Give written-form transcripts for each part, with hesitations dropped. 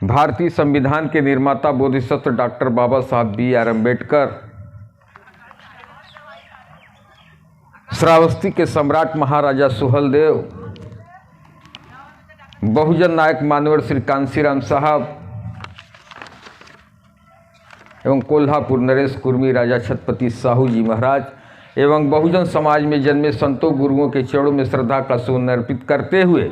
भारतीय संविधान के निर्माता बोधिसत्व डॉक्टर बाबा साहब बी.आर. अम्बेडकर, श्रावस्ती के सम्राट महाराजा सुहेलदेव, बहुजन नायक मान्यवर श्री कांशीराम साहब एवं कोल्हापुर नरेश कुर्मी राजा छत्रपति साहू जी महाराज एवं बहुजन समाज में जन्मे संतों गुरुओं के चरणों में श्रद्धा का सुमन अर्पित करते हुए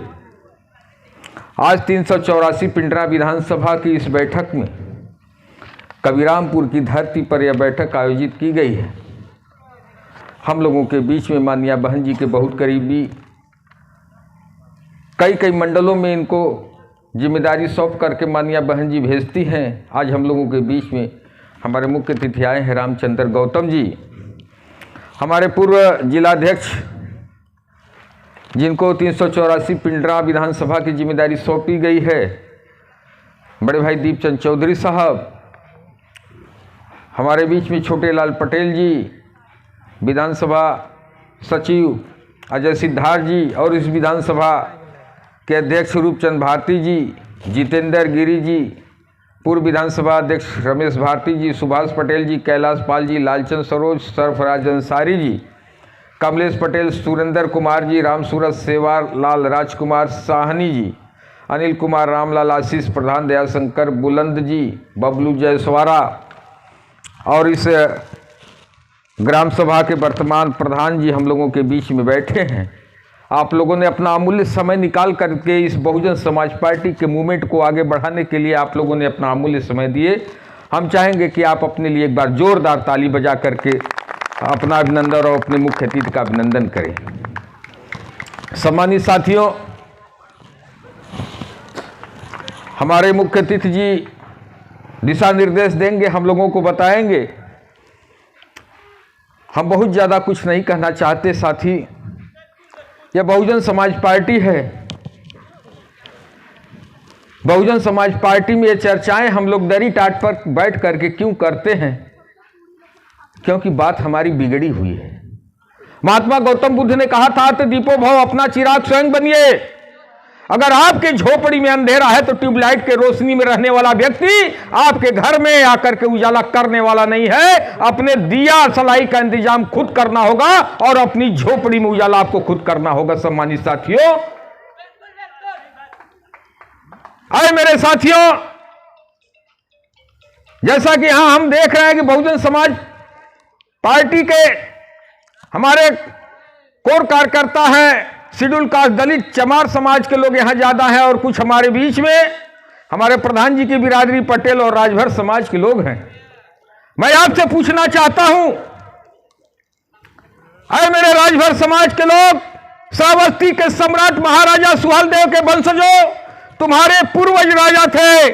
आज 384 पिंडरा विधानसभा की इस बैठक में कबीरामपुर की धरती पर यह बैठक आयोजित की गई है। हम लोगों के बीच में माननीय बहन जी के बहुत करीबी कई मंडलों में इनको जिम्मेदारी सौंप करके माननीय बहन जी भेजती हैं। आज हम लोगों के बीच में हमारे मुख्य अतिथि आए हैं रामचंद्र गौतम जी, हमारे पूर्व जिलाध्यक्ष जिनको 384 पिंडरा विधानसभा की जिम्मेदारी सौंपी गई है, बड़े भाई दीपचंद चौधरी साहब, हमारे बीच में छोटे लाल पटेल जी, विधानसभा सचिव अजय सिद्धार्थ जी और इस विधानसभा के अध्यक्ष रूपचंद भारती जी, जितेंद्र गिरी जी, पूर्व विधानसभा अध्यक्ष रमेश भारती जी, सुभाष पटेल जी, कैलाश पाल जी, लालचंद सरोज, सरफराज अंसारी जी, कमलेश पटेल, सुरेंद्र कुमार जी, राम सूरत, सेवार लाल, राजकुमार साहनी जी, अनिल कुमार, रामलाल, आशीष प्रधान, दयाशंकर बुलंद जी, बबलू जयसवारा और इस ग्राम सभा के वर्तमान प्रधान जी हम लोगों के बीच में बैठे हैं। आप लोगों ने अपना अमूल्य समय निकाल करके इस बहुजन समाज पार्टी के मूवमेंट को आगे बढ़ाने के लिए आप लोगों ने अपना अमूल्य समय दिए। हम चाहेंगे कि आप अपने लिए एक बार जोरदार ताली बजा करके अपना अभिनंदन और अपने मुख्य अतिथि का अभिनंदन करें। सम्मानित साथियों, हमारे मुख्य अतिथि जी दिशा निर्देश देंगे, हम लोगों को बताएंगे। हम बहुत ज़्यादा कुछ नहीं कहना चाहते साथी, यह बहुजन समाज पार्टी है। बहुजन समाज पार्टी में ये चर्चाएं हम लोग दरी टाट पर बैठ करके क्यों करते हैं? क्योंकि बात हमारी बिगड़ी हुई है। महात्मा गौतम बुद्ध ने कहा था तो दीपो भव, अपना चिराग स्वयं बनिए। अगर आपके झोपड़ी में अंधेरा है तो ट्यूबलाइट के रोशनी में रहने वाला व्यक्ति आपके घर में आकर के उजाला करने वाला नहीं है। अपने दिया सलाई का इंतजाम खुद करना होगा और अपनी झोपड़ी में उजाला आपको खुद करना होगा। सम्मानित साथियों, आए मेरे साथियों, जैसा कि यहां हम देख रहे हैं कि बहुजन समाज पार्टी के हमारे कोर कार्यकर्ता हैं, शेड्यूल कास्ट, दलित, चमार समाज के लोग यहां ज्यादा हैं और कुछ हमारे बीच में हमारे प्रधान जी की बिरादरी पटेल और राजभर समाज के लोग हैं। मैं आपसे पूछना चाहता हूं, अरे मेरे राजभर समाज के लोग, श्रावस्ती के सम्राट महाराजा सुहेलदेव के वंशजों, तुम्हारे पूर्वज राजा थे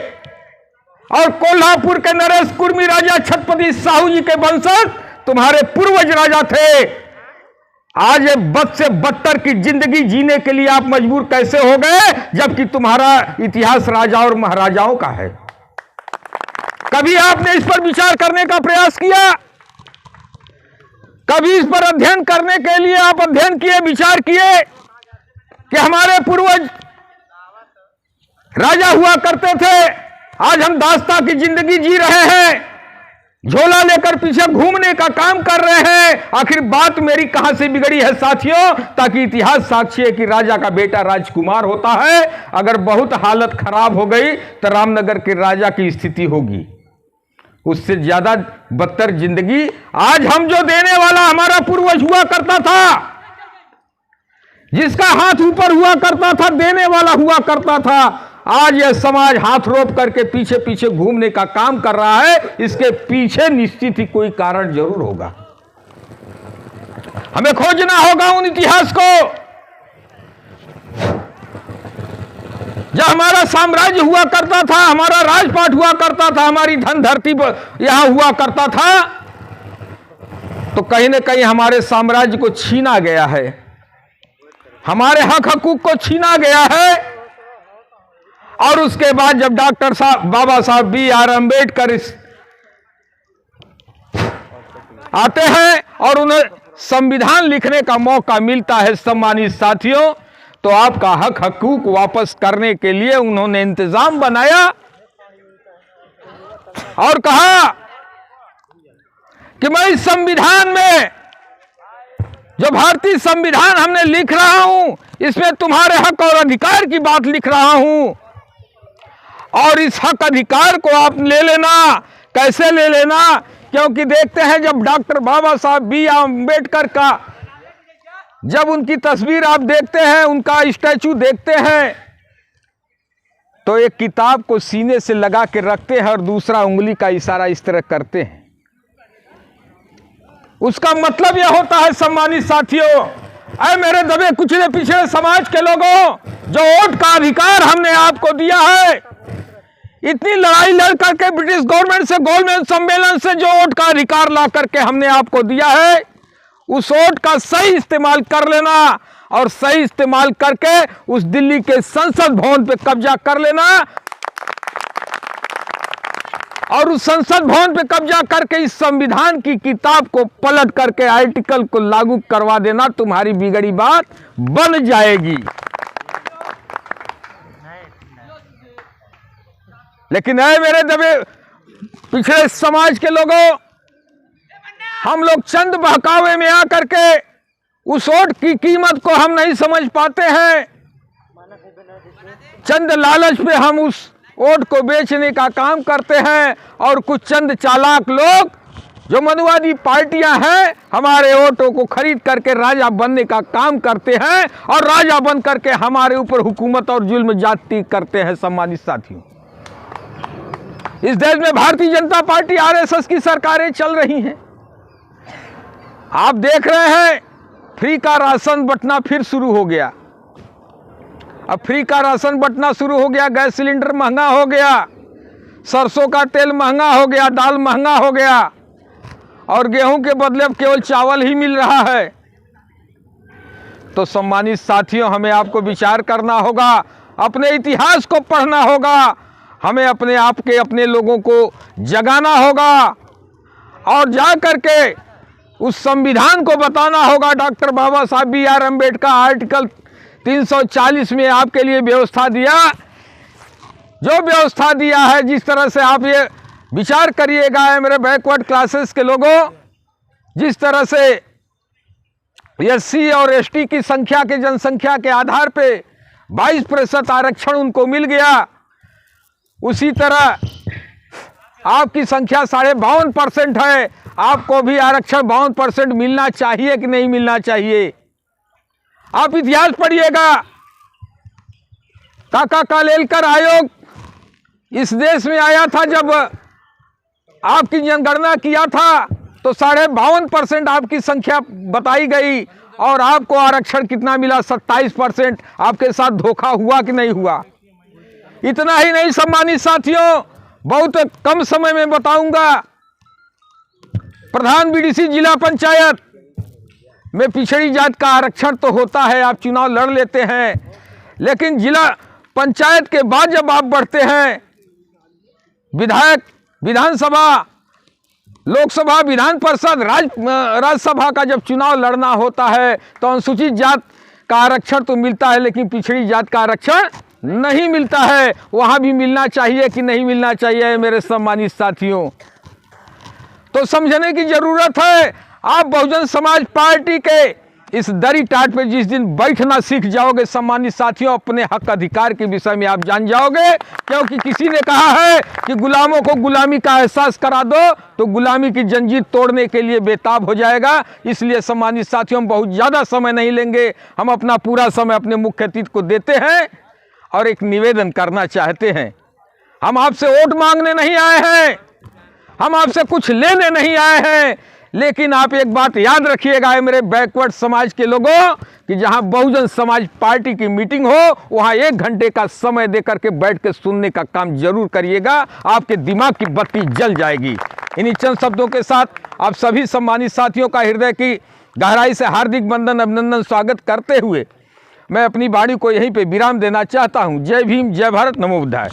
और कोल्हापुर के नरेश कुर्मी राजा छत्रपति साहू जी के वंशज तुम्हारे पूर्वज राजा थे। आज ये बद से बदतर की जिंदगी जीने के लिए आप मजबूर कैसे हो गए, जबकि तुम्हारा इतिहास राजा और महाराजाओं का है? कभी आपने इस पर विचार करने का प्रयास किया? कभी इस पर अध्ययन करने के लिए आप अध्ययन किए, विचार किए कि हमारे पूर्वज राजा हुआ करते थे, आज हम दास्ता की जिंदगी जी रहे हैं, झोला लेकर पीछे घूमने का काम कर रहे हैं। आखिर बात मेरी कहां से बिगड़ी है साथियों? ताकि इतिहास साक्षी है कि राजा का बेटा राजकुमार होता है। अगर बहुत हालत खराब हो गई तो रामनगर के राजा की स्थिति होगी, उससे ज्यादा बदतर जिंदगी आज हम जो देने वाला हमारा पूर्वज हुआ करता था, जिसका हाथ ऊपर हुआ करता था, देने वाला हुआ करता था, आज यह समाज हाथ रोप करके पीछे पीछे घूमने का काम कर रहा है। इसके पीछे निश्चित ही कोई कारण जरूर होगा। हमें खोजना होगा उन इतिहास को जब हमारा साम्राज्य हुआ करता था, हमारा राजपाट हुआ करता था, हमारी धन धरती पर यहां हुआ करता था, तो कहीं ना कहीं हमारे साम्राज्य को छीना गया है, हमारे हक हकूक को छीना गया है। और उसके बाद जब डॉक्टर साहब बाबा साहब बी.आर. अम्बेडकर आते हैं और उन्हें संविधान लिखने का मौका मिलता है, सम्मानित साथियों, तो आपका हक हकूक वापस करने के लिए उन्होंने इंतजाम बनाया और कहा कि मैं इस संविधान में, जो भारतीय संविधान हमने लिख रहा हूं, इसमें तुम्हारे हक और अधिकार की बात लिख रहा हूं, और इस हक अधिकार को आप ले लेना। कैसे ले लेना? क्योंकि देखते हैं जब डॉक्टर बाबा साहब बी आम्बेडकर का, जब उनकी तस्वीर आप देखते हैं, उनका स्टैचू देखते हैं, तो एक किताब को सीने से लगा के रखते हैं और दूसरा उंगली का इशारा इस तरह करते हैं। उसका मतलब यह होता है, सम्मानित साथियों, ऐ मेरे दबे कुचले पिछड़े समाज के लोगों, जो वोट का अधिकार हमने आपको दिया है, इतनी लड़ाई लड़ करके ब्रिटिश गवर्नमेंट से, गोलमेज सम्मेलन से जो वोट का अधिकार ला करके हमने आपको दिया है, उस वोट का सही इस्तेमाल कर लेना और सही इस्तेमाल करके उस दिल्ली के संसद भवन पे कब्जा कर लेना, और उस संसद भवन पे कब्जा करके इस संविधान की किताब को पलट करके आर्टिकल को लागू करवा देना। तुम्हारी बिगड़ी बात बन जाएगी। लेकिन है मेरे दबे पिछड़े समाज के लोगों, हम लोग चंद बहकावे में आकर के उस वोट की कीमत को हम नहीं समझ पाते हैं। चंद लालच पे हम उस वोट को बेचने का काम करते हैं, और कुछ चंद चालाक लोग जो मनुवादी पार्टियां हैं, हमारे वोटों को खरीद करके राजा बनने का काम करते हैं, और राजा बन करके हमारे ऊपर हुकूमत और जुल्म जाती करते हैं। सम्मानित साथियों, इस देश में भारतीय जनता पार्टी, आरएसएस की सरकारें चल रही हैं। आप देख रहे हैं फ्री का राशन बंटना फिर शुरू हो गया। अब फ्री का राशन बंटना शुरू हो गया, गैस सिलेंडर महंगा हो गया, सरसों का तेल महंगा हो गया, दाल महंगा हो गया, और गेहूं के बदले अब केवल चावल ही मिल रहा है। तो सम्मानित साथियों, हमें आपको विचार करना होगा, अपने इतिहास को पढ़ना होगा, हमें अपने आप के, अपने लोगों को जगाना होगा, और जा करके उस संविधान को बताना होगा। डॉक्टर बाबा साहब बी आर अम्बेडकर आर्टिकल 340 में आपके लिए व्यवस्था दिया, जो व्यवस्था दिया है, जिस तरह से आप ये विचार करिएगा मेरे बैकवर्ड क्लासेस के लोगों, जिस तरह से एससी और एसटी की संख्या के, जनसंख्या के आधार पे 22% आरक्षण उनको मिल गया, उसी तरह आपकी संख्या 52.5% है, आपको भी आरक्षण 52% मिलना चाहिए कि नहीं मिलना चाहिए? आप इतिहास पढ़िएगा। काका कालेलकर आयोग इस देश में आया था, जब आपकी जनगणना किया था तो 52.5% आपकी संख्या बताई गई, और आपको आरक्षण कितना मिला? 27%। आपके साथ धोखा हुआ कि नहीं हुआ? इतना ही नहीं सम्मानित साथियों, बहुत कम समय में बताऊंगा, प्रधान बीडीसी जिला पंचायत में पिछड़ी जात का आरक्षण तो होता है, आप चुनाव लड़ लेते हैं, लेकिन जिला पंचायत के बाद जब आप बढ़ते हैं, विधायक, विधानसभा, लोकसभा, विधान परिषद, राज्यसभा का जब चुनाव लड़ना होता है, तो अनुसूचित जात का आरक्षण तो मिलता है, लेकिन पिछड़ी जात का आरक्षण नहीं मिलता है। वहां भी मिलना चाहिए कि नहीं मिलना चाहिए मेरे सम्मानित साथियों? तो समझने की जरूरत है। आप बहुजन समाज पार्टी के इस दरी टाट पे जिस दिन बैठना सीख जाओगे सम्मानित साथियों, अपने हक अधिकार के विषय में आप जान जाओगे। क्योंकि किसी ने कहा है कि गुलामों को गुलामी का एहसास करा दो तो गुलामी की जंजीर तोड़ने के लिए बेताब हो जाएगा। इसलिए सम्मानित साथियों, हम बहुत ज़्यादा समय नहीं लेंगे, हम अपना पूरा समय अपने मुख्य अतिथि को देते हैं और एक निवेदन करना चाहते हैं। हम आपसे वोट मांगने नहीं आए हैं, हम आपसे कुछ लेने नहीं आए हैं, लेकिन आप एक बात याद रखिएगा मेरे बैकवर्ड समाज के लोगों, कि जहां बहुजन समाज पार्टी की मीटिंग हो वहां 1 घंटे का समय देकर के बैठ के सुनने का काम जरूर करिएगा, आपके दिमाग की बत्ती जल जाएगी। इन्हीं चंद शब्दों के साथ आप सभी सम्मानित साथियों का हृदय की गहराई से हार्दिक वंदन, अभिनंदन, स्वागत करते हुए मैं अपनी वाणी को यहीं पे विराम देना चाहता हूं। जय भीम, जय भारत, नमो बुद्धाय।